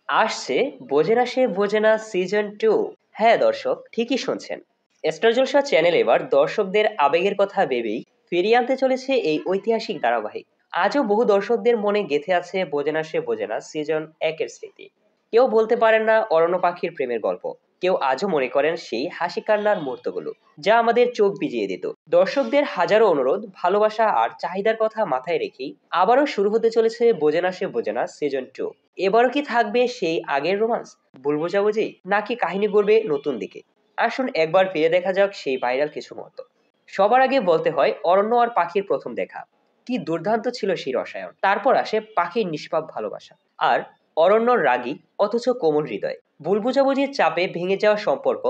আসছে বোঝে না সে বোঝে না সিজন 2। হ্যাঁ দর্শক, ঠিকই শুনছেন। স্টার জলসা চ্যানেল এবার দর্শকদের আবেগের কথা ভেবেই ফিরিয়ে আনতে চলেছে এই ঐতিহাসিক ধারাবাহিক। আজও বহু দর্শকদের মনে গেঁথে আছে বোঝে না সে বোঝে না সিজন 1 এর স্মৃতি। কেউ বলতে পারেন না অরণ্য পাখির প্রেমের গল্প, কেউ আজও মনে করেন সেই হাসি কান্নার মুহূর্তগুলো যা আমাদের চোখ ভিজিয়ে দিত। দর্শকদের হাজারো অনুরোধ, ভালোবাসা আর চাহিদার কথা মাথায় রেখেই আবারও শুরু হতে চলেছে বোঝে না সে বোঝে না সিজন 2। এবারও কি থাকবে সেই আগের রোমান্স, ভুল বোঝাবুঝি, নাকি কাহিনী গড়বে নতুন দিকে? আসুন একবার ফিরে দেখা যাক সেই ভাইরাল কিছু মুহূর্ত। সবার আগে বলতে হয় অরণ্য আর পাখির প্রথম দেখা। কি দুর্দান্ত ছিল সেই রসায়ন। তারপর আসে পাখির নিষ্পাপ ভালোবাসা, আর অরণ্যর রাগী অথচ কোমল হৃদয়। ভুল বোঝাবুঝির চাপে ভেঙে যাওয়া সম্পর্ক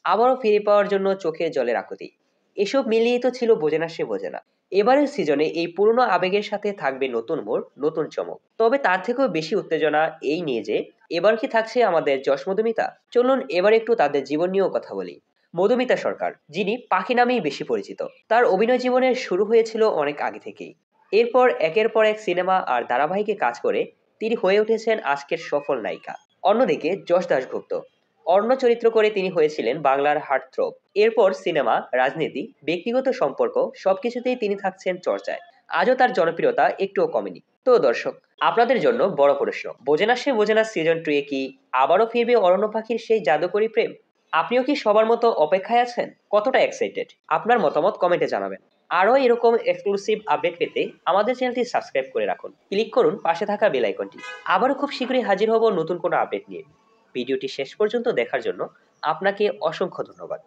আবারও ফিরে পাওয়ার জন্য চোখে জলের আকুতি। এসব মিলিয়েই তো ছিল বোঝে না সে বোঝে না। এবারের সিজনে এই পুরনো আবেগের সাথে থাকবে নতুন মোড়, নতুন চমক। তবে তার থেকেও বেশি উত্তেজনা এই নিয়ে যে এবার কি থাকছে আমাদের যশ মধুমিতা। চলুন এবার একটু তাদের জীবন নিয়েও কথা বলি। মধুমিতা সরকার, যিনি পাখি নামেই বেশি পরিচিত, তার অভিনয় জীবনের শুরু হয়েছিল অনেক আগে থেকেই। এরপর একের পর এক সিনেমা আর ধারাবাহিকে কাজ করে তিনি হয়ে উঠেছেন আজকের সফল নায়িকা। অন্যদিকে যশ দাশগুপ্ত, অন্য চরিত্র করে তিনি হয়েছিলেন বাংলার হার্টথ্রব। এরপর সিনেমা, রাজনীতি, ব্যক্তিগত সম্পর্ক সবকিছুতেই তিনি থাকছেন চর্চায়। আজও তার জনপ্রিয়তা একটুও কমেনি। তো দর্শক, আপনাদের জন্য বড় প্রশ্ন, বোঝে না সে বোঝে না সিজন 2 এ কি আবারও ফিরবে অরণ্য পাখির সেই জাদুকরী প্রেম? আপনিও কি সবার মতো অপেক্ষায় আছেন? কতটা এক্সাইটেড? আপনার মতামত কমেন্টে জানাবেন। আরও এরকম এক্সক্লুসিভ আপডেট পেতে আমাদের চ্যানেলটি সাবস্ক্রাইব করে রাখুন। ক্লিক করুন পাশে থাকা বেল আইকনটি। আবারও খুব শীঘ্রই হাজির হব নতুন কোনো আপডেট নিয়ে। ভিডিওটি শেষ পর্যন্ত দেখার জন্য আপনাকে অসংখ্য ধন্যবাদ।